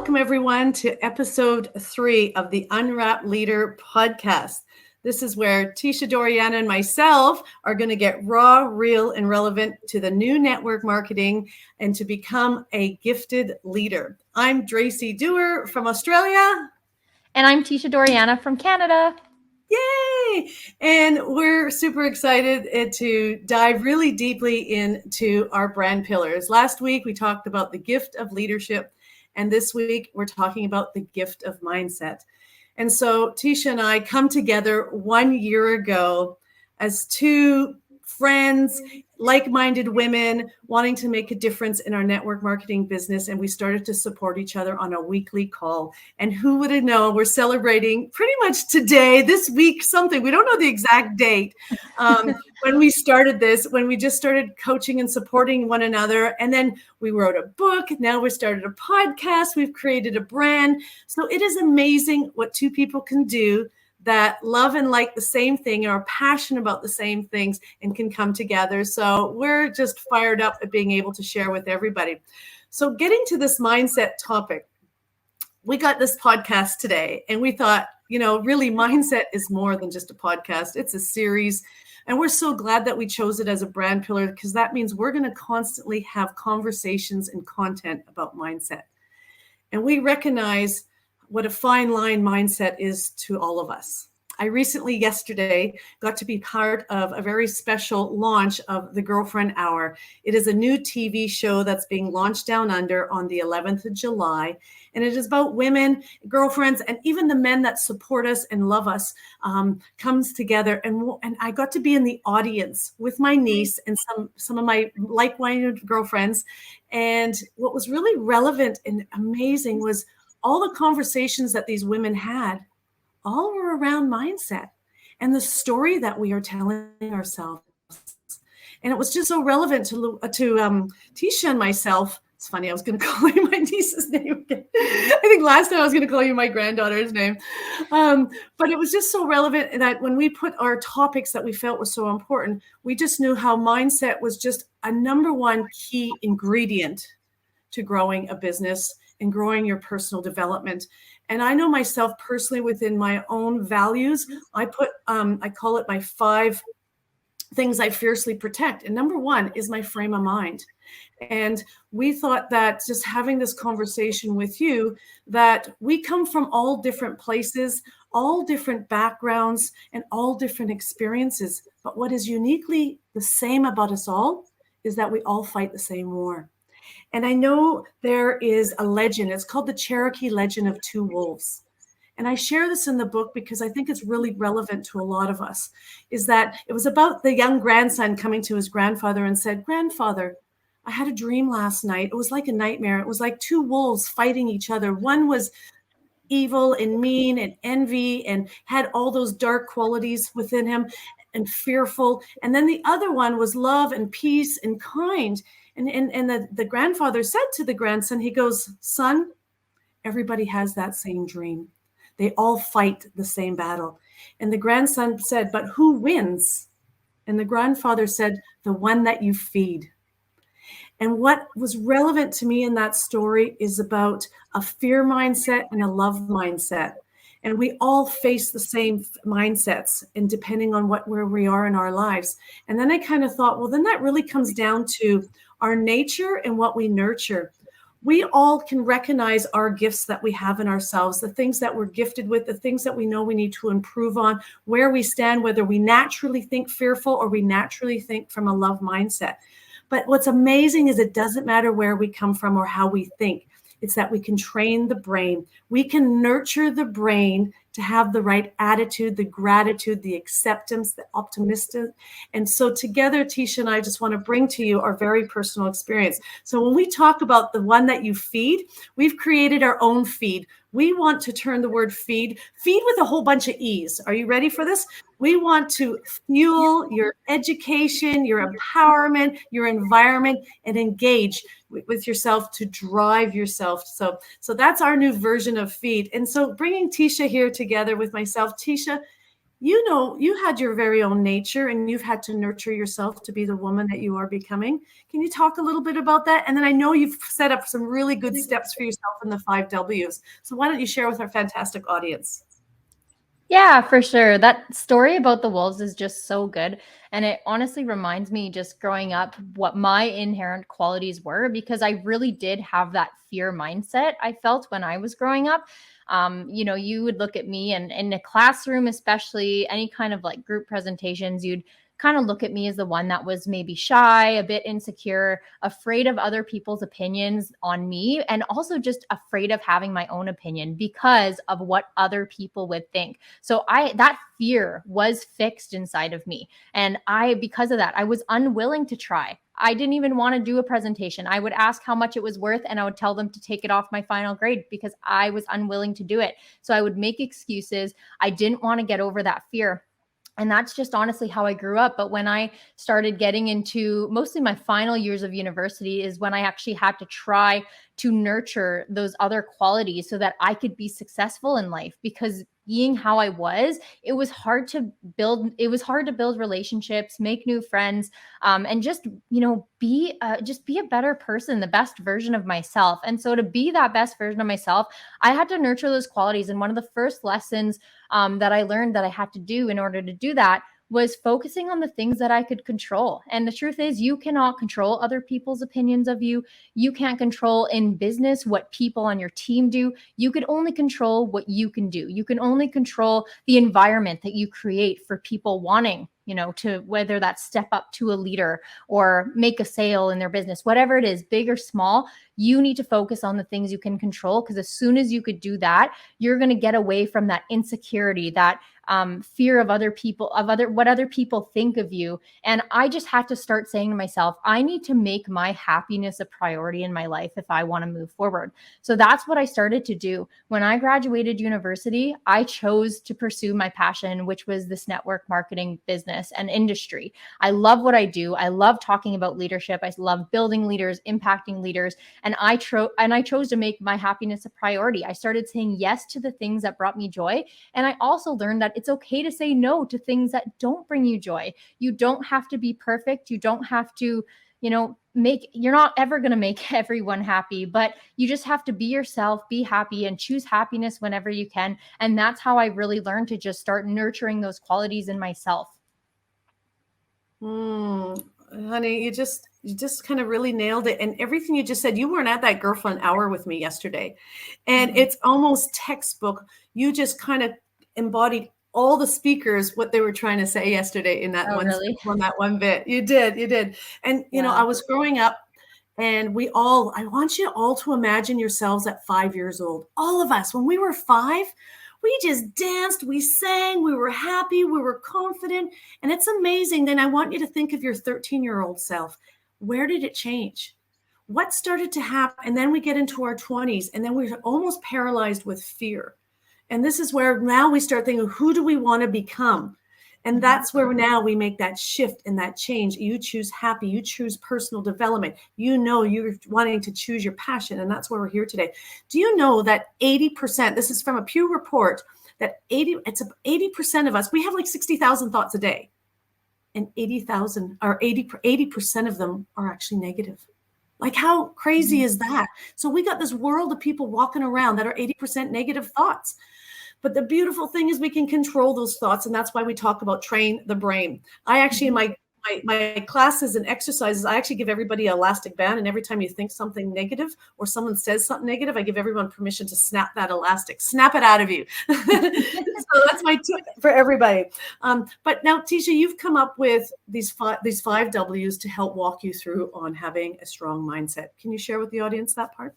welcome everyone to episode 3 of the Unwrapped Leader Podcast. This is where Teisha Dorianna and myself are going to get raw, real, and relevant to the new network marketing and to become a gifted leader. I'm Dracy Dewar from Australia. And I'm Teisha Dorianna from Canada. Yay! And we're super excited to dive really deeply into our brand pillars. Last week, we talked about the gift of leadership. And this week, we're talking about the gift of mindset. And so Teisha and I come together 1 year ago as two friends, like-minded women wanting to make a difference in our network marketing business. And we started to support each other on a weekly call. And who would have known we're celebrating pretty much today, this week, something. We don't know the exact date when we started this, when we just started coaching and supporting one another. And then we wrote a book. Now we started a podcast. We've created a brand. So it is amazing what two people can do that love and like the same thing, are passionate about the same things, and can come together. So we're just fired up at being able to share with everybody. So getting to this mindset topic, we got this podcast today and we thought, really mindset is more than just a podcast. It's a series. And we're so glad that we chose it as a brand pillar, because that means we're going to constantly have conversations and content about mindset. And we recognize what a fine line mindset is to all of us. I recently, yesterday, got to be part of a very special launch of the Girlfriend Hour. It is a new TV show that's being launched down under on the 11th of July. And it is about women, girlfriends, and even the men that support us and love us comes together. And I got to be in the audience with my niece and some of my like-minded girlfriends. And what was really relevant and amazing was all the conversations that these women had, all were around mindset and the story that we are telling ourselves. And it was just so relevant to Teisha and myself. It's funny, I was going to call you my niece's name again. I think last time I was going to call you my granddaughter's name. But it was just so relevant that when we put our topics that we felt were so important, we just knew how mindset was just a number one key ingredient to growing a business and growing your personal development. And I know myself personally within my own values, I call it my 5 things I fiercely protect. And number 1 is my frame of mind. And we thought that just having this conversation with you, that we come from all different places, all different backgrounds, and all different experiences. But what is uniquely the same about us all is that we all fight the same war. And I know there is a legend. It's called the Cherokee Legend of Two Wolves. And I share this in the book because I think it's really relevant to a lot of us, is that it was about the young grandson coming to his grandfather and said, "Grandfather, I had a dream last night. It was like a nightmare. It was like two wolves fighting each other. One was evil and mean and envy and had all those dark qualities within him and fearful. And then the other one was love and peace and kind." And the grandfather said to the grandson, he goes, "Son, everybody has that same dream. They all fight the same battle." And the grandson said, "But who wins?" And the grandfather said, "The one that you feed." And what was relevant to me in that story is about a fear mindset and a love mindset. And we all face the same mindsets, and depending on where we are in our lives. And then I kind of thought, well, then that really comes down to our nature and what we nurture. We all can recognize our gifts that we have in ourselves, the things that we're gifted with, the things that we know we need to improve on, where we stand, whether we naturally think fearful or we naturally think from a love mindset. But what's amazing is it doesn't matter where we come from or how we think. It's that we can train the brain. We can nurture the brain to have the right attitude, the gratitude, the acceptance, the optimism. And so together, Teisha and I just want to bring to you our very personal experience. So when we talk about the one that you feed, we've created our own feed. We want to turn the word feed with a whole bunch of E's. Are you ready for this? We want to fuel your education, your empowerment, your environment, and engage with yourself to drive yourself. So that's our new version of feed. And so bringing Teisha here together with myself, Teisha, you had your very own nature and you've had to nurture yourself to be the woman that you are becoming. Can you talk a little bit about that? And then I know you've set up some really good steps for yourself in the 5 W's. So why don't you share with our fantastic audience? Yeah, for sure. That story about the wolves is just so good. And it honestly reminds me just growing up what my inherent qualities were, because I really did have that fear mindset I felt when I was growing up. You would look at me and in a classroom, especially any kind of like group presentations, you'd kind of look at me as the one that was maybe shy, a bit insecure, afraid of other people's opinions on me, and also just afraid of having my own opinion because of what other people would think. So that fear was fixed inside of me. And because of that, I was unwilling to try. I didn't even want to do a presentation. I would ask how much it was worth and I would tell them to take it off my final grade because I was unwilling to do it. So I would make excuses. I didn't want to get over that fear. And that's just honestly how I grew up. But when I started getting into mostly my final years of university is when I actually had to try to nurture those other qualities so that I could be successful in life. Because being how I was, it was hard to build relationships, make new friends, and just, be a better person, the best version of myself. And so to be that best version of myself, I had to nurture those qualities. And one of the first lessons that I learned that I had to do in order to do that was focusing on the things that I could control. And the truth is, you cannot control other people's opinions of you. You can't control in business what people on your team do. You can only control what you can do. You can only control the environment that you create for people wanting, to whether that's step up to a leader or make a sale in their business, whatever it is, big or small, you need to focus on the things you can control. Because as soon as you could do that, you're going to get away from that insecurity, that fear of what other people think of you. And I just had to start saying to myself, I need to make my happiness a priority in my life if I want to move forward. So that's what I started to do. When I graduated university, I chose to pursue my passion, which was this network marketing business and industry. I love what I do. I love talking about leadership. I love building leaders, impacting leaders. And I chose to make my happiness a priority. I started saying yes to the things that brought me joy. And I also learned that it's okay to say no to things that don't bring you joy. You don't have to be perfect. You don't have to, you're not ever going to make everyone happy, but you just have to be yourself, be happy, and choose happiness whenever you can. And that's how I really learned to just start nurturing those qualities in myself. Honey, you just kind of really nailed it. And everything you just said, you weren't at that girlfriend hour with me yesterday. And it's almost textbook. You just kind of embodied all the speakers, what they were trying to say yesterday in that that one bit. You did. And, I was growing up and I want you all to imagine yourselves at 5 years old. All of us, when we were 5, we just danced, we sang, we were happy, we were confident. And it's amazing. Then I want you to think of your 13-year-old self. Where did it change? What started to happen? And then we get into our 20s and then we're almost paralyzed with fear. And this is where now we start thinking, who do we want to become? And that's where now we make that shift and that change. You choose happy, you choose personal development. You're wanting to choose your passion. And that's why we're here today. Do you know that 80%, this is from a Pew report, that 80% of us, we have like 60,000 thoughts a day. And 80% of them are actually negative. Like, how crazy is that? So we got this world of people walking around that are 80% negative thoughts. But the beautiful thing is we can control those thoughts. And that's why we talk about train the brain. I actually, in my classes and exercises, I actually give everybody an elastic band. And every time you think something negative or someone says something negative, I give everyone permission to snap that elastic, snap it out of you. So that's my tip for everybody. But now, Teisha, you've come up with these five W's to help walk you through on having a strong mindset. Can you share with the audience that part?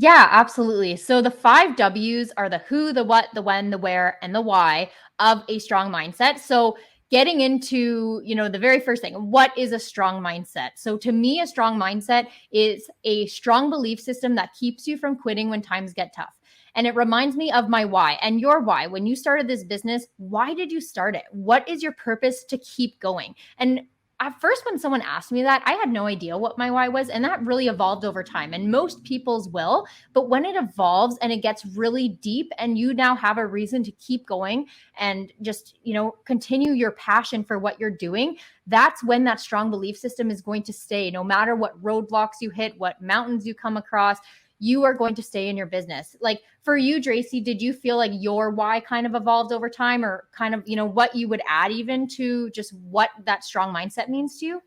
Yeah, absolutely. So the 5 W's are the who, the what, the when, the where, and the why of a strong mindset. So getting into, the very first thing, what is a strong mindset? So to me, a strong mindset is a strong belief system that keeps you from quitting when times get tough. And it reminds me of my why and your why. When you started this business, why did you start it? What is your purpose to keep going? And at first, when someone asked me that, I had no idea what my why was. And that really evolved over time. And most people's will. But when it evolves and it gets really deep and you now have a reason to keep going and just, continue your passion for what you're doing, that's when that strong belief system is going to stay. No matter what roadblocks you hit, what mountains you come across, you are going to stay in your business. Like for you, Dracy, did you feel like your why kind of evolved over time, or kind of, what you would add even to just what that strong mindset means to you?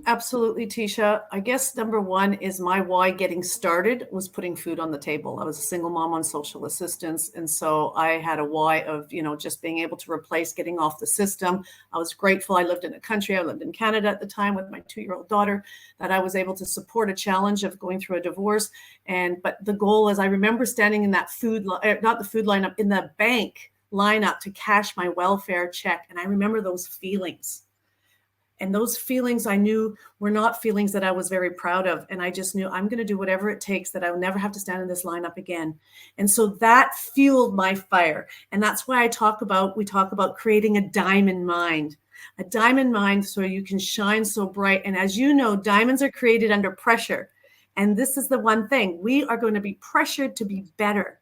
Absolutely, Teisha. I guess number one is my why getting started was putting food on the table. I was a single mom on social assistance. And so I had a why of, just being able to replace getting off the system. I was grateful. I lived in a country. I lived in Canada at the time with my 2-year-old daughter, that I was able to support a challenge of going through a divorce. But the goal is, I remember standing in that not the food lineup, in the bank lineup to cash my welfare check. And I remember those feelings. And those feelings I knew were not feelings that I was very proud of. And I just knew I'm going to do whatever it takes, that I will never have to stand in this lineup again. And so that fueled my fire. And that's why we talk about creating a diamond mind so you can shine so bright. And as you know, diamonds are created under pressure. And this is the one thing, we are going to be pressured to be better.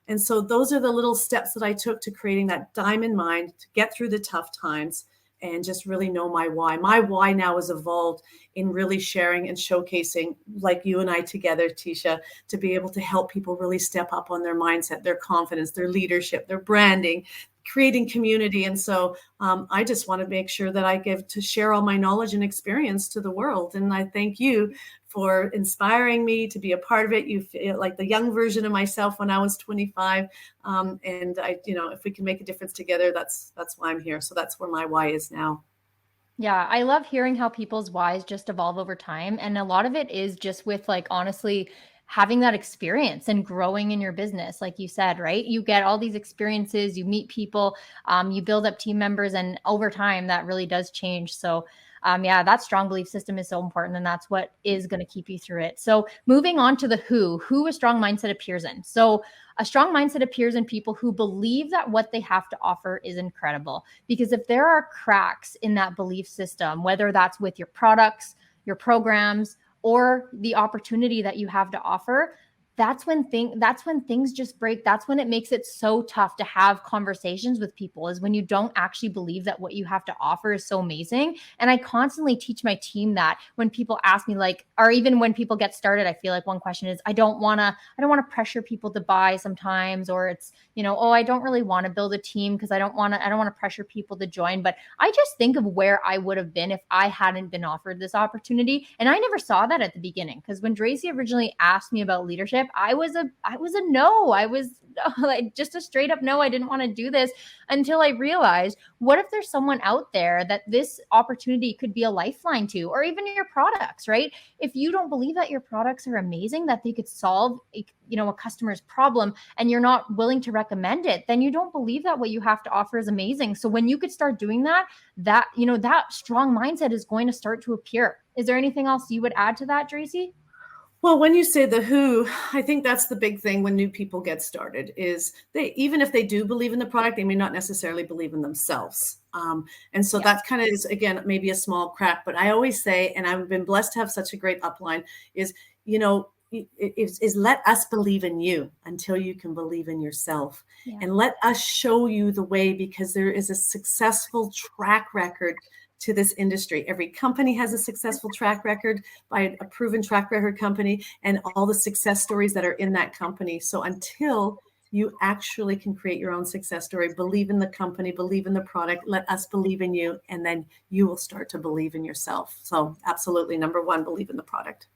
And so those are the little steps that I took to creating that diamond mind to get through the tough times and just really know my why. My why now has evolved in really sharing and showcasing, like you and I together, Teisha, to be able to help people really step up on their mindset, their confidence, their leadership, their branding, creating community. And so I just want to make sure that I share all my knowledge and experience to the world. And I thank you for inspiring me to be a part of it. You feel like the young version of myself when I was 25. And I, if we can make a difference together, that's why I'm here. So that's where my why is now. Yeah, I love hearing how people's whys just evolve over time. And a lot of it is just with, like, honestly, having that experience and growing in your business. Like you said, right? You get all these experiences, you meet people, you build up team members, and over time that really does change. So yeah, that strong belief system is so important, and that's what is going to keep you through it. So moving on to the who a strong mindset appears in. So a strong mindset appears in people who believe that what they have to offer is incredible. Because if there are cracks in that belief system, whether that's with your products, your programs, or the opportunity that you have to offer, that's when things just break. That's when it makes it so tough to have conversations with people, is when you don't actually believe that what you have to offer is so amazing. And I constantly teach my team that when people ask me, like, or even when people get started, I feel like one question is, I don't want to pressure people to buy sometimes, or it's, I don't really want to build a team because I don't want to pressure people to join. But I just think of where I would have been if I hadn't been offered this opportunity. And I never saw that at the beginning, because when Dracy originally asked me about leadership, I was a no. I was like just a straight up no. I didn't want to do this, until I realized, what if there's someone out there that this opportunity could be a lifeline to, or even your products, right? If you don't believe that your products are amazing, that they could solve a customer's problem, and you're not willing to recommend it, then you don't believe that what you have to offer is amazing. So when you could start doing that strong mindset is going to start to appear. Is there anything else you would add to that, Dracy? Well, when you say the who, I think that's the big thing when new people get started, is even if they do believe in the product, they may not necessarily believe in themselves. And so that kind of is, again, maybe a small crack. But I always say, and I've been blessed to have such a great upline, is let us believe in you until you can believe in yourself. Yeah. And let us show you the way, because there is a successful track record to this industry. Every company has a successful track record by a proven track record company, and all the success stories that are in that company. So until you actually can create your own success story, believe in the company, believe in the product, let us believe in you, and then you will start to believe in yourself. So absolutely, number one, believe in the product.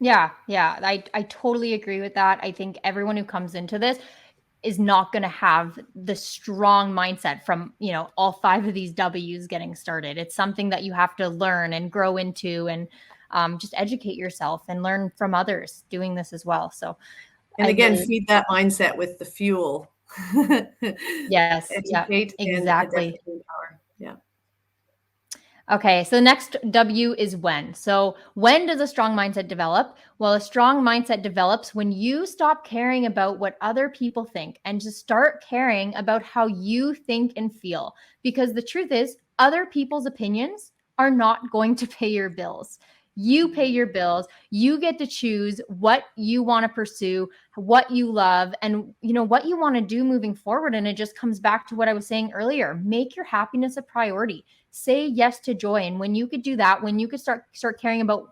Yeah. I totally agree with that. I think everyone who comes into this is not going to have the strong mindset from, all 5 of these W's getting started. It's something that you have to learn and grow into, and just educate yourself and learn from others doing this as well. So, and again, feed that mindset with the fuel. Yes. Educate, yeah, exactly. Yeah. Okay, so the next W is when. So when does a strong mindset develop? Well, a strong mindset develops when you stop caring about what other people think and just start caring about how you think and feel. Because the truth is, other people's opinions are not going to pay your bills. You pay your bills. You get to choose what you want to pursue, what you love, and what you want to do moving forward. And it just comes back to what I was saying earlier. Make your happiness a priority. Say yes to joy. And when you could do that, when you could start caring about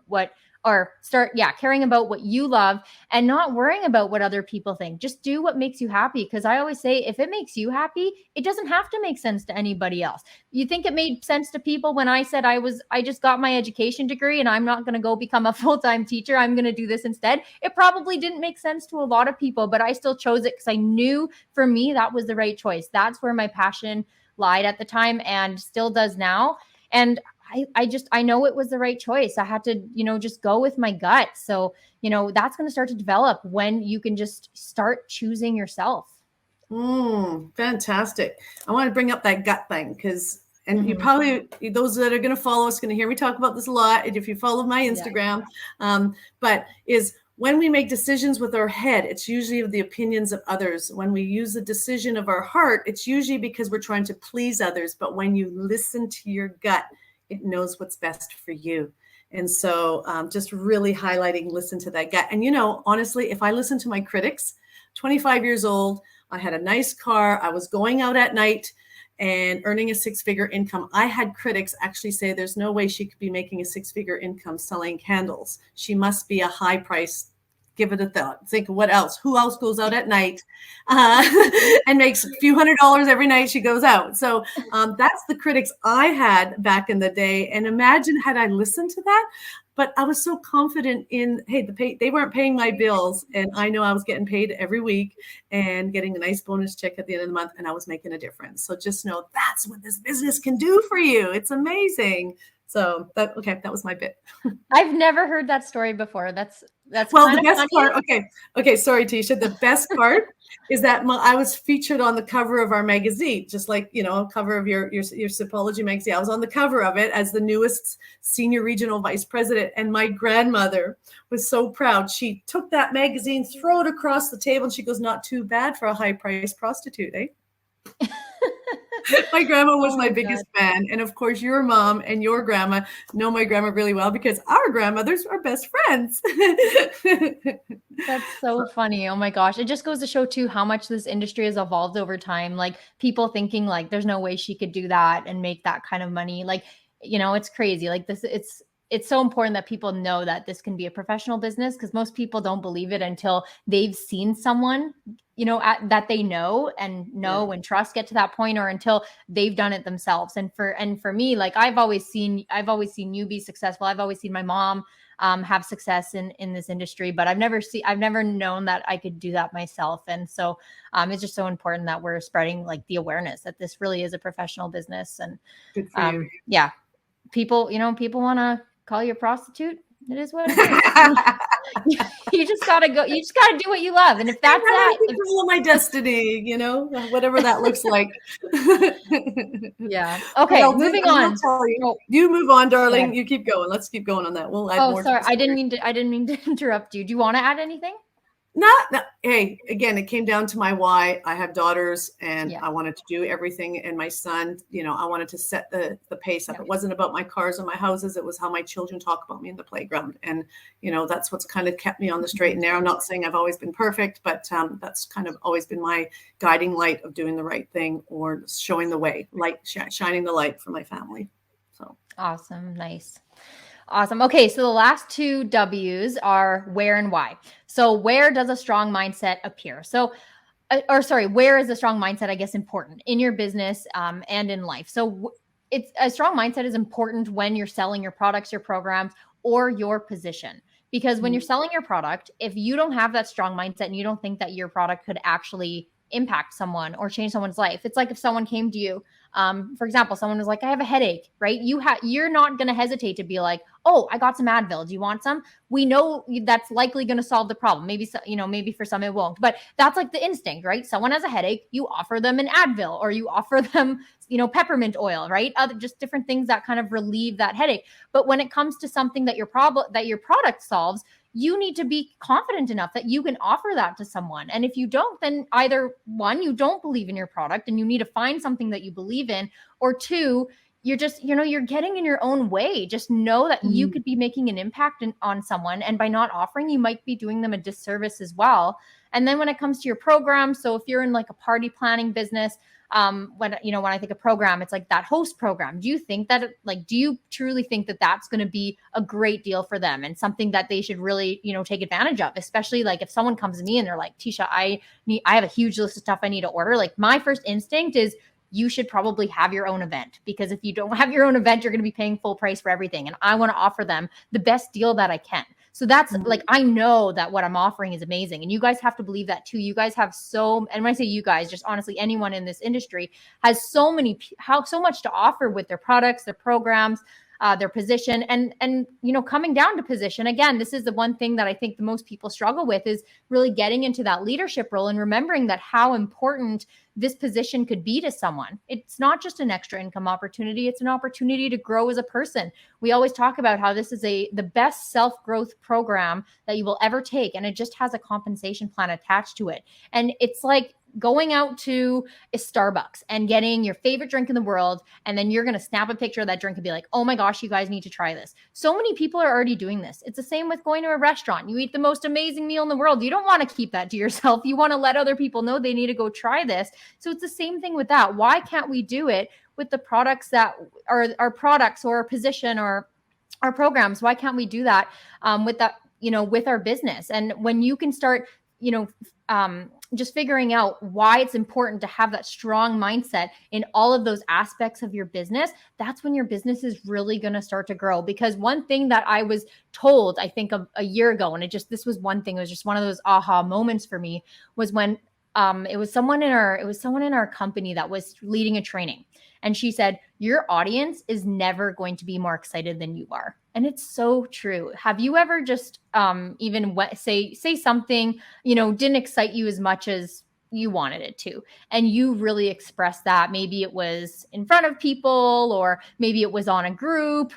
caring about what you love and not worrying about what other people think. Just do what makes you happy. Because I always say, if it makes you happy, it doesn't have to make sense to anybody else. You think it made sense to people when I said I just got my education degree and I'm not going to go become a full-time teacher. I'm going to do this instead. It probably didn't make sense to a lot of people, but I still chose it because I knew for me that was the right choice. That's where my passion lied at the time and still does now. And I know it was the right choice. I had to, just go with my gut. So, that's going to start to develop when you can just start choosing yourself. Fantastic. I want to bring up that gut thing because, you probably, those that are going to follow us are going to hear me talk about this a lot. And if you follow my Instagram, but is when we make decisions with our head, it's usually of the opinions of others. When we use the decision of our heart, it's usually because we're trying to please others. But when you listen to your gut, it knows what's best for you. And so just really highlighting, listen to that gut. And, honestly, if I listen to my critics, 25 years old, I had a nice car. I was going out at night and earning a 6-figure income. I had critics actually say there's no way she could be making a 6-figure income selling candles. She must be a high price. Give it a thought. Think what else? Who else goes out at night and makes a few $100s every night she goes out? So that's the critics I had back in the day. And imagine had I listened to that. But I was so confident in, hey, they weren't paying my bills. And I know I was getting paid every week and getting a nice bonus check at the end of the month. And I was making a difference. So just know that's what this business can do for you. It's amazing. So that was my bit. I've never heard that story before. That's well, the best part. Okay. Sorry, Teisha. The best part is that I was featured on the cover of our magazine, just like, cover of your Psychology magazine. I was on the cover of it as the newest senior regional vice president. And my grandmother was so proud. She took that magazine, threw it across the table. And she goes, not too bad for a high priced prostitute, eh? My grandma was my biggest fan. And of course, your mom and your grandma know my grandma really well because our grandmothers are best friends. That's so funny. Oh my gosh. It just goes to show too how much this industry has evolved over time. Like people thinking like there's no way she could do that and make that kind of money. Like, it's crazy. Like this, it's so important that people know that this can be a professional business because most people don't believe it until they've seen someone, that they know and trust get to that point, or until they've done it themselves. And for me, like I've always seen you be successful. I've always seen my mom have success in this industry, but I've never known that I could do that myself. And so it's just so important that we're spreading like the awareness that this really is a professional business. And people want to call you a prostitute. It is what it is. You just gotta go. You just gotta do what you love. And if that's follow my destiny, whatever that looks like. Yeah. Okay. Moving on. You move on, darling. Okay. You keep going. Let's keep going on that. We'll add more. Sorry. I didn't mean to interrupt you. Do you want to add anything? No. Hey, again, it came down to my why. I have daughters and I wanted to do everything. And my son, I wanted to set the pace up. It wasn't about my cars or my houses. It was how my children talk about me in the playground. And, that's what's kind of kept me on the straight and narrow. I'm not saying I've always been perfect, but that's kind of always been my guiding light of doing the right thing or showing the way, shining the light for my family. So awesome. Nice. Awesome. Okay. So the last two W's are where and why. So where does a strong mindset appear? So, where is a strong mindset, I guess, important in your business and in life? So it's a strong mindset is important when you're selling your products, your programs, or your position. Because when you're selling your product, if you don't have that strong mindset and you don't think that your product could actually impact someone or change someone's life, it's like if someone came to you, for example, someone was like, I have a headache, right? You're not going to hesitate to be like, oh, I got some Advil. Do you want some? We know that's likely going to solve the problem. Maybe, maybe for some it won't, but that's like the instinct, right? Someone has a headache, you offer them an Advil or you offer them, peppermint oil, right? Just different things that kind of relieve that headache. But when it comes to something that your product solves, you need to be confident enough that you can offer that to someone. And if you don't, then either one, you don't believe in your product and you need to find something that you believe in, or two, you're just, you're getting in your own way. Just know that you could be making an impact on someone. And by not offering, you might be doing them a disservice as well. And then when it comes to your program, so if you're in like a party planning business, when I think of program, it's like that host program. Do you think that do you truly think that that's going to be a great deal for them and something that they should really, take advantage of? Especially like if someone comes to me and they're like, Teisha, I have a huge list of stuff I need to order. Like my first instinct is you should probably have your own event, because if you don't have your own event, you're going to be paying full price for everything. And I want to offer them the best deal that I can. So that's like, I know that what I'm offering is amazing. And you guys have to believe that too. You guys have and when I say you guys, just honestly, anyone in this industry has so much to offer with their products, their programs, their position, and coming down to position. Again, this is the one thing that I think the most people struggle with, is really getting into that leadership role and remembering that how important this position could be to someone. It's not just an extra income opportunity. It's an opportunity to grow as a person. We always talk about how this is the best self-growth program that you will ever take. And it just has a compensation plan attached to it. And it's like going out to a Starbucks and getting your favorite drink in the world, and then you're going to snap a picture of that drink and be like, oh my gosh, you guys need to try this. So many people are already doing this. It's the same with going to a restaurant. You eat the most amazing meal in the world. You don't want to keep that to yourself. You want to let other people know they need to go try this. So it's the same thing with that. Why can't we do it with the products that are our products or our position or our programs? Why can't we do that with that, with our business? And when you can start, just figuring out why it's important to have that strong mindset in all of those aspects of your business, that's when your business is really going to start to grow. Because one thing that I was told, I think a year ago, and this was one thing, it was just one of those aha moments for me, was when it was someone in our company that was leading a training. And she said, your audience is never going to be more excited than you are. And it's so true. Have you ever just say something, didn't excite you as much as you wanted it to, and you really expressed that? Maybe it was in front of people, or maybe it was on a group.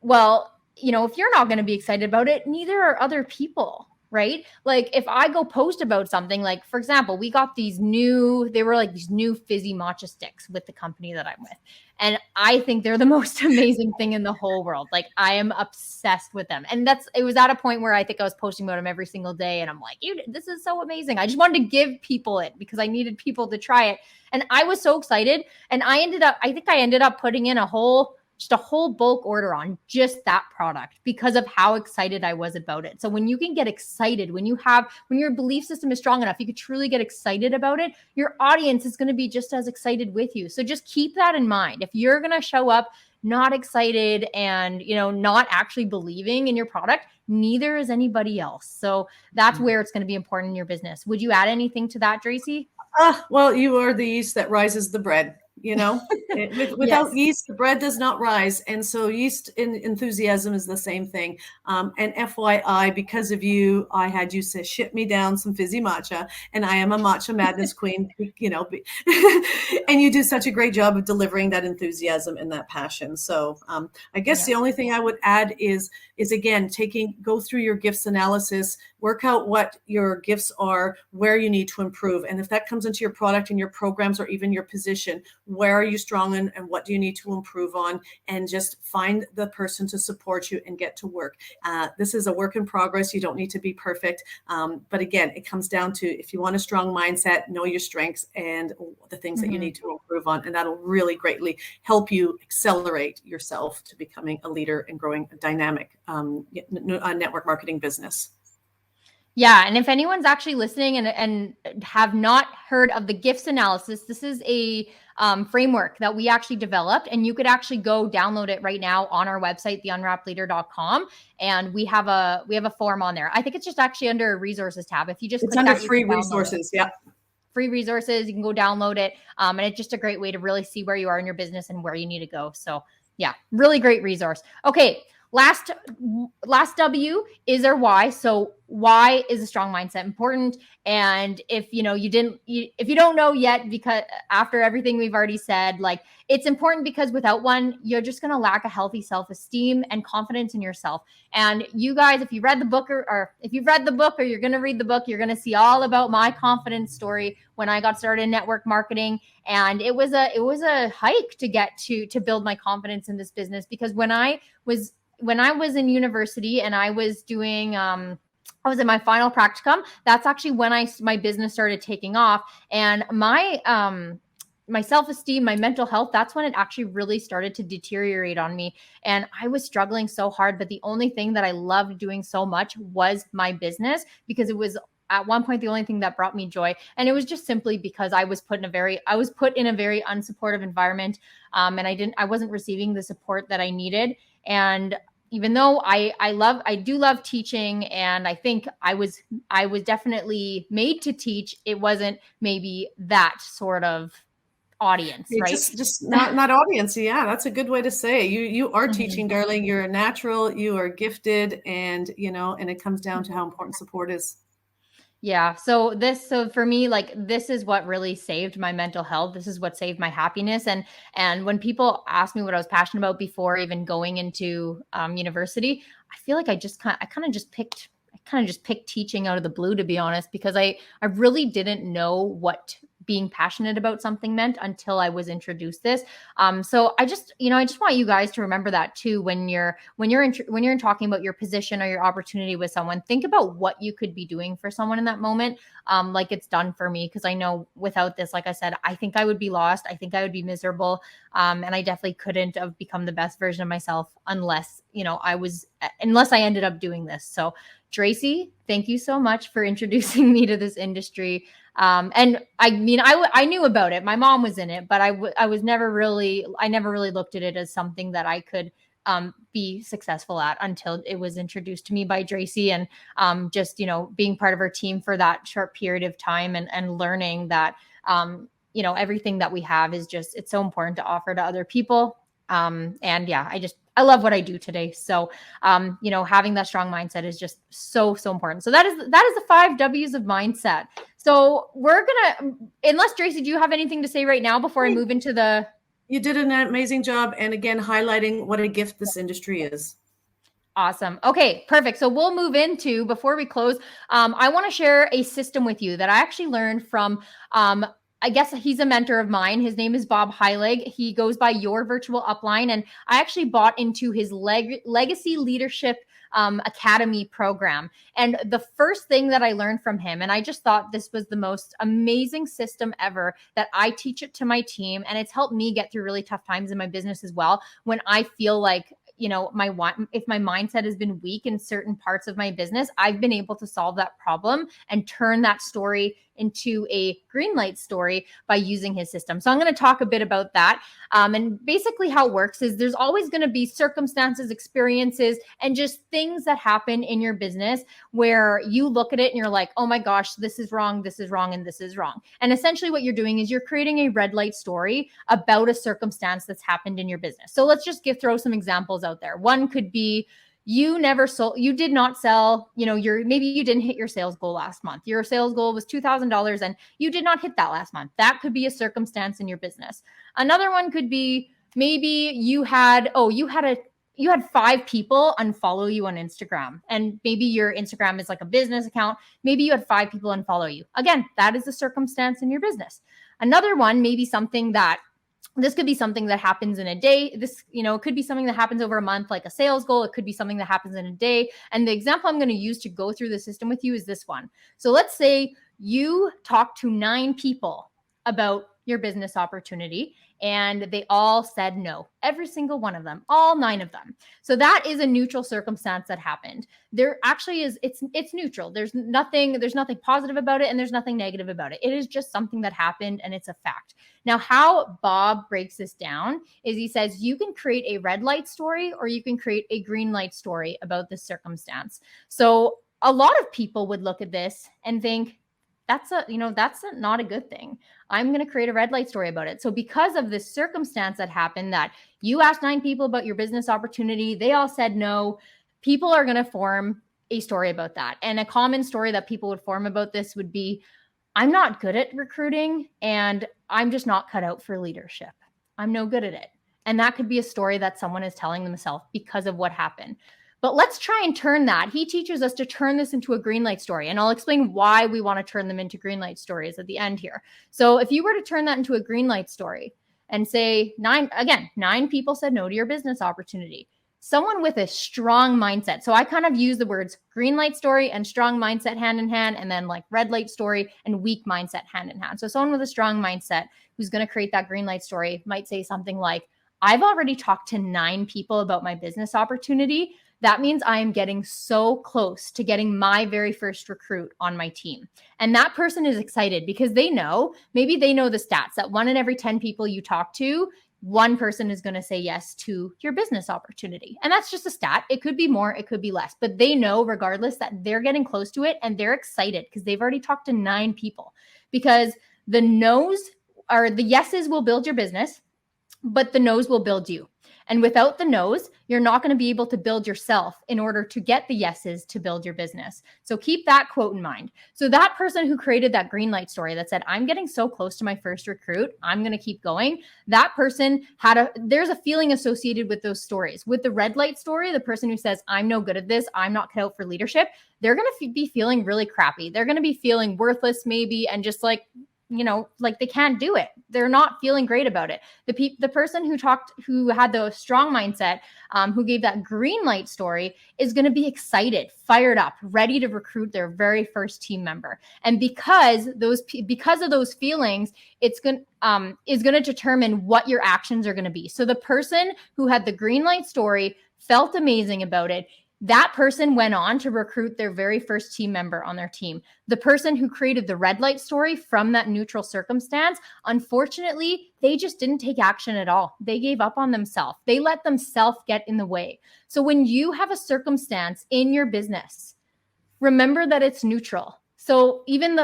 Well, if you're not going to be excited about it, neither are other people. Right? Like if I go post about something, like for example, we got these new fizzy matcha sticks with the company that I'm with. And I think they're the most amazing thing in the whole world. Like I am obsessed with them. And it was at a point where I think I was posting about them every single day. And I'm like, this is so amazing. I just wanted to give people it because I needed people to try it. And I was so excited. And I ended up putting in a whole bulk order on just that product because of how excited I was about it. So when you can get excited, when your belief system is strong enough, you could truly get excited about it, your audience is going to be just as excited with you. So just keep that in mind. If you're going to show up not excited and, not actually believing in your product, neither is anybody else. So that's where it's going to be important in your business. Would you add anything to that, Dracy? Well, you are the yeast that rises the bread. Without yeast, the bread does not rise. And so yeast enthusiasm is the same thing. And FYI, because of you, I had you ship me down some fizzy matcha, and I am a matcha madness queen, and you do such a great job of delivering that enthusiasm and that passion. So I guess the only thing I would add is again, go through your gifts analysis, work out what your gifts are, where you need to improve. And if that comes into your product and your programs or even your position, where are you strong in and what do you need to improve on? And just find the person to support you and get to work. This is a work in progress. You don't need to be perfect. But again, it comes down to, if you want a strong mindset, know your strengths and the things that you need to improve on. And that'll really greatly help you accelerate yourself to becoming a leader and growing a dynamic network marketing business. Yeah. And if anyone's actually listening and have not heard of the gifts analysis, this is a framework that we actually developed, and you could actually go download it right now on our website, theunwrappedleader.com. And we have a form on there. I think it's just actually under resources tab. If you just click under free resources. Yeah. Free resources. You can go download it. And it's just a great way to really see where you are in your business and where you need to go. So yeah, really great resource. Okay. last W is our why. So why is a strong mindset important? And if you don't know yet, because after everything we've already said, like, it's important because without one, you're just going to lack a healthy self-esteem and confidence in yourself. And you guys, if you read the book or if you've read the book or you're going to read the book, you're going to see all about my confidence story when I got started in network marketing. And it was a hike to get to build my confidence in this business, because when I was in university and I was doing I was in my final practicum, that's actually when my business started taking off. And my self-esteem, my mental health, that's when it actually really started to deteriorate on me. And I was struggling so hard, but the only thing that I loved doing so much was my business, because it was at one point the only thing that brought me joy. And it was just simply because I was put in a very unsupportive environment. And I wasn't receiving the support that I needed. And even though I do love teaching, and I think I was definitely made to teach, it wasn't maybe that sort of audience, right? Just not audience. Yeah, that's a good way to say it. You are teaching, darling. You're a natural, you are gifted, and and it comes down to how important support is. Yeah. So for me, like, this is what really saved my mental health. This is what saved my happiness. And when people asked me what I was passionate about before even going into university, I feel like I kind of just picked teaching out of the blue, to be honest, because I really didn't know what being passionate about something meant until I was introduced this. So I just want you guys to remember that too. When you're talking about your position or your opportunity with someone, think about what you could be doing for someone in that moment. Like it's done for me. Cause I know without this, like I said, I think I would be lost. I think I would be miserable. And I definitely couldn't have become the best version of myself unless I ended up doing this. So Dracy, thank you so much for introducing me to this industry. And I mean, I knew about it. My mom was in it, but I never really looked at it as something that I could be successful at until it was introduced to me by Dracy, and just being part of her team for that short period of time, and learning that everything that we have is just, it's so important to offer to other people. And yeah, I love what I do today. So, having that strong mindset is just so, so important. So that is the 5 W's of mindset. So unless Dracy, do you have anything to say right now before I move into the... You did an amazing job. And again, highlighting what a gift this industry is. Awesome. Okay, perfect. So we'll move into, before we close, I want to share a system with you that I actually learned from, I guess he's a mentor of mine. His name is Bob Heilig. He goes by Your Virtual Upline. And I actually bought into his Legacy Leadership Academy program. And the first thing that I learned from him, and I just thought this was the most amazing system ever, that I teach it to my team. And it's helped me get through really tough times in my business as well. When I feel like, if my mindset has been weak in certain parts of my business, I've been able to solve that problem and turn that story into a green light story by using his system. So I'm going to talk a bit about that. And basically how it works is there's always going to be circumstances, experiences, and just things that happen in your business where you look at it and you're like, oh my gosh, this is wrong, and this is wrong. And essentially what you're doing is you're creating a red light story about a circumstance that's happened in your business. So let's just throw some examples out there. One could be, you did not sell, maybe you didn't hit your sales goal last month. Your sales goal was $2,000 and you did not hit that last month. That could be a circumstance in your business. Another one could be, maybe you had 5 people unfollow you on Instagram, and maybe your Instagram is like a business account. Maybe you had 5 people unfollow you. Again, that is a circumstance in your business. Another one, maybe this could be something that happens in a day. It could be something that happens over a month, like a sales goal. It could be something that happens in a day. And the example I'm going to use to go through the system with you is this one. So let's say you talk to 9 people about your business opportunity, and they all said no. Every single one of them, all 9 of them. So that is a neutral circumstance that happened. There actually is, it's neutral. There's nothing positive about it, and there's nothing negative about it. It is just something that happened, and it's a fact. Now, how Bob breaks this down is he says you can create a red light story or you can create a green light story about this circumstance. So a lot of people would look at this and think, that's not a good thing. I'm going to create a red light story about it. So because of this circumstance that happened, that you asked 9 people about your business opportunity, they all said no, people are going to form a story about that. And a common story that people would form about this would be, I'm not good at recruiting and I'm just not cut out for leadership. I'm no good at it. And that could be a story that someone is telling themselves because of what happened. But let's try and turn that. He teaches us to turn this into a green light story. And I'll explain why we want to turn them into green light stories at the end here. So if you were to turn that into a green light story and say 9 people said no to your business opportunity. Someone with a strong mindset. So I kind of use the words green light story and strong mindset hand in hand, and then like red light story and weak mindset hand in hand. So someone with a strong mindset who's going to create that green light story might say something like, I've already talked to 9 people about my business opportunity. That means I am getting so close to getting my very first recruit on my team. And that person is excited because maybe they know the stats that 1 in every 10 people you talk to, 1 person is going to say yes to your business opportunity. And that's just a stat. It could be more, it could be less, but they know regardless that they're getting close to it and they're excited because they've already talked to 9 people. Because the yeses will build your business, but the no's will build you. And without the no's, you're not going to be able to build yourself in order to get the yeses to build your business. So keep that quote in mind. So that person who created that green light story that said, I'm getting so close to my first recruit, I'm going to keep going. That person there's a feeling associated with those stories. With the red light story, the person who says, I'm no good at this, I'm not cut out for leadership, they're going to be feeling really crappy. They're going to be feeling worthless maybe, and just like they can't do it. They're not feeling great about it. The person who had the strong mindset, who gave that green light story, is going to be excited, fired up, ready to recruit their very first team member. And because of those feelings, is going to determine what your actions are going to be. So the person who had the green light story felt amazing about it. That person went on to recruit their very first team member on their team. The person who created the red light story from that neutral circumstance, unfortunately, they just didn't take action at all. They gave up on themselves. They let themselves get in the way. So when you have a circumstance in your business, remember that it's neutral. So even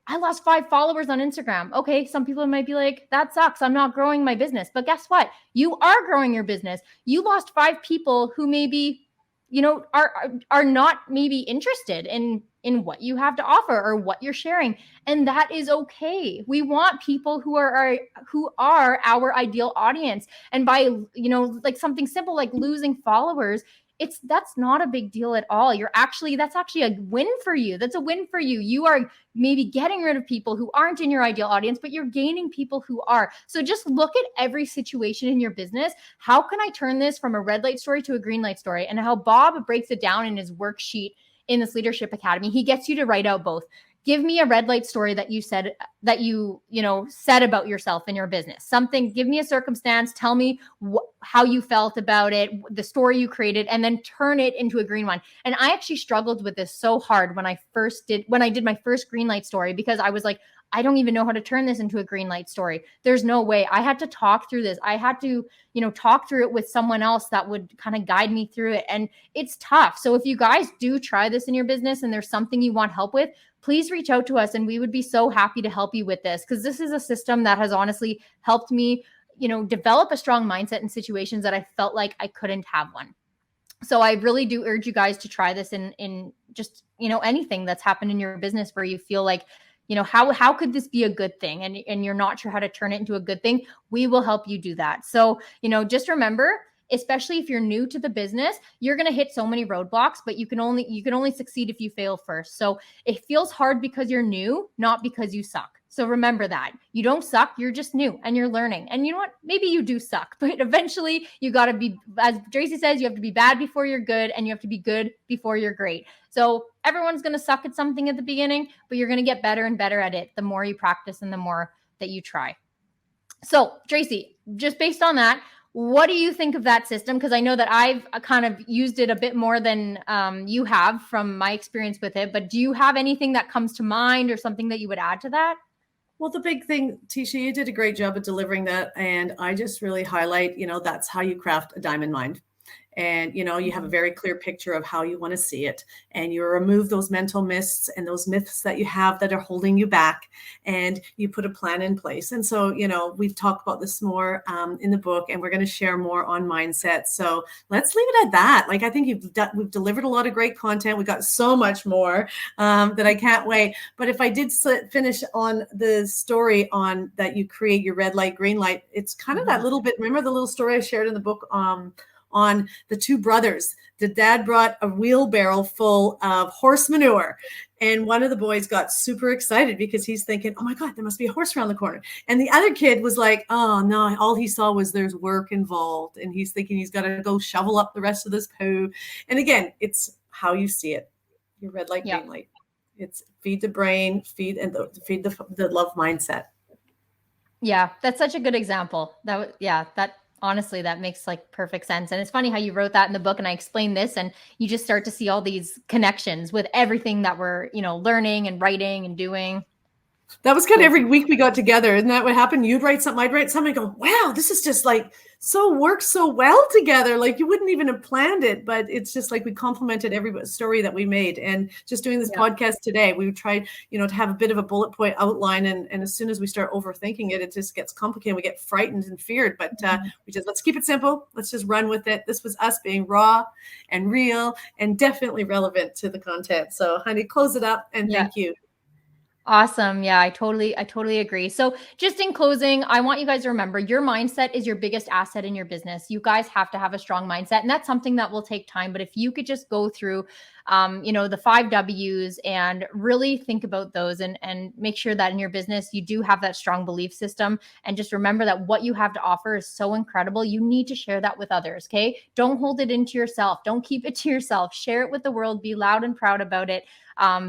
I lost 5 followers on Instagram. Okay, some people might be like, that sucks, I'm not growing my business. But guess what? You are growing your business. You lost 5 people who maybe are not maybe interested in what you have to offer or what you're sharing. And that is okay. We want people who are our ideal audience. And by, like something simple like losing followers, that's not a big deal at all. That's actually a win for you. That's a win for you. You are maybe getting rid of people who aren't in your ideal audience, but you're gaining people who are. So just look at every situation in your business. How can I turn this from a red light story to a green light story? And how Bob breaks it down in his worksheet in this Leadership Academy. He gets you to write out both. Give me a red light story that you said about yourself in your business. Give me a circumstance, tell me how you felt about it, the story you created, and then turn it into a green one. And I actually struggled with this so hard when I did my first green light story, because I was like, I don't even know how to turn this into a green light story. There's no way. I had to talk through this. I had to, talk through it with someone else that would kind of guide me through it. And it's tough. So if you guys do try this in your business and there's something you want help with, please reach out to us and we would be so happy to help you with this, because this is a system that has honestly helped me, develop a strong mindset in situations that I felt like I couldn't have one. So I really do urge you guys to try this in just, anything that's happened in your business where you feel like, how could this be a good thing? And you're not sure how to turn it into a good thing. We will help you do that. So, just remember, especially if you're new to the business, you're going to hit so many roadblocks, but you can only succeed if you fail first. So it feels hard because you're new, not because you suck. So remember that you don't suck. You're just new and you're learning. And you know what? Maybe you do suck, but eventually you got to be, as Dracy says, you have to be bad before you're good, and you have to be good before you're great. So everyone's going to suck at something at the beginning, but you're going to get better and better at it the more you practice and the more that you try. So Dracy, just based on that, what do you think of that system? Because I know that I've kind of used it a bit more than you have from my experience with it, but do you have anything that comes to mind or something that you would add to that? Well, the big thing, Teisha, you did a great job of delivering that. And I just really highlight, that's how you craft a diamond mind. And, you have a very clear picture of how you want to see it. And you remove those mental mists and those myths that you have that are holding you back. And you put a plan in place. And so, we've talked about this more in the book, and we're going to share more on mindset. So let's leave it at that. Like, I think we've delivered a lot of great content. We got so much more that I can't wait. But if I did finish on the story on that you create your red light, green light, it's kind of that little bit. Remember the little story I shared in the book on the two brothers? The dad brought a wheelbarrow full of horse manure. And one of the boys got super excited because he's thinking, oh my God, there must be a horse around the corner. And the other kid was like, oh no, all he saw was there's work involved. And he's thinking he's got to go shovel up the rest of this poo. And again, it's how you see it. Your red light, green light. It's feed the brain, feed the love mindset. Yeah, that's such a good example. Honestly, that makes like perfect sense. And it's funny how you wrote that in the book and I explained this, and you just start to see all these connections with everything that we're, learning and writing and doing. That was kind of every week we got together. Isn't that what happened? You'd write something, I'd write something, and go, wow, this is just like works so well together. Like you wouldn't even have planned it, but it's just like we complemented every story that we made. And just doing this podcast today, we tried, to have a bit of a bullet point outline. And as soon as we start overthinking it, it just gets complicated. We get frightened and feared, but let's keep it simple. Let's just run with it. This was us being raw and real and definitely relevant to the content. So honey, close it up and thank you. Awesome. Yeah, I totally agree. So just in closing, I want you guys to remember your mindset is your biggest asset in your business. You guys have to have a strong mindset, and that's something that will take time. But if you could just go through, the 5 W's and really think about those and make sure that in your business, you do have that strong belief system. And just remember that what you have to offer is so incredible. You need to share that with others. Okay. Don't hold it into yourself. Don't keep it to yourself. Share it with the world. Be loud and proud about it.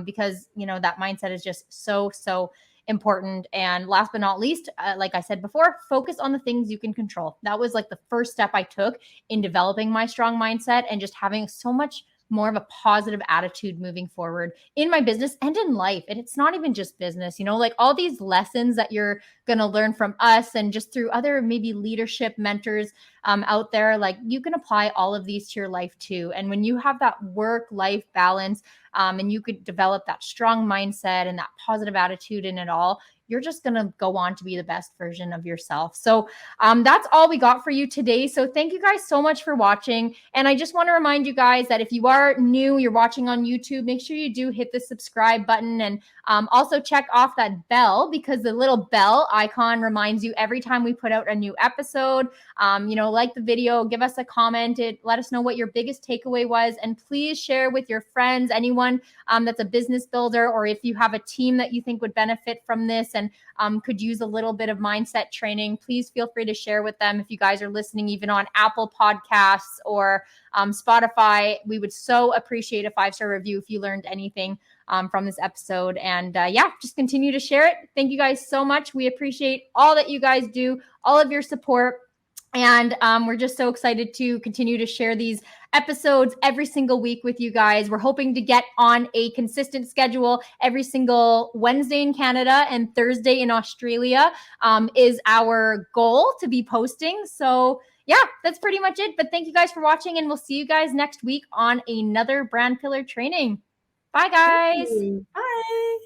Because, that mindset is just so important. And last but not least, like I said before, focus on the things you can control. That was like the first step I took in developing my strong mindset and just having so much more of a positive attitude moving forward in my business and in life. And it's not even just business, like all these lessons that you're going to learn from us and just through other maybe leadership mentors out there, like you can apply all of these to your life too. And when you have that work-life balance and you could develop that strong mindset and that positive attitude in it all, you're just going to go on to be the best version of yourself. So that's all we got for you today. So thank you guys so much for watching. And I just want to remind you guys that if you are new, you're watching on YouTube, make sure you do hit the subscribe button and also check off that bell, because the little bell icon reminds you every time we put out a new episode. Like the video, give us a comment, let us know what your biggest takeaway was, and please share with your friends, anyone that's a business builder, or if you have a team that you think would benefit from this and could use a little bit of mindset training, please feel free to share with them. If you guys are listening even on Apple Podcasts or Spotify, we would so appreciate a 5-star review if you learned anything from this episode. And just continue to share it. Thank you guys so much. We appreciate all that you guys do, all of your support. And we're just so excited to continue to share these episodes every single week with you guys. We're hoping to get on a consistent schedule every single Wednesday in Canada and Thursday in Australia is our goal to be posting. So that's pretty much it. But thank you guys for watching, and we'll see you guys next week on another brand pillar training. Bye, guys. Bye.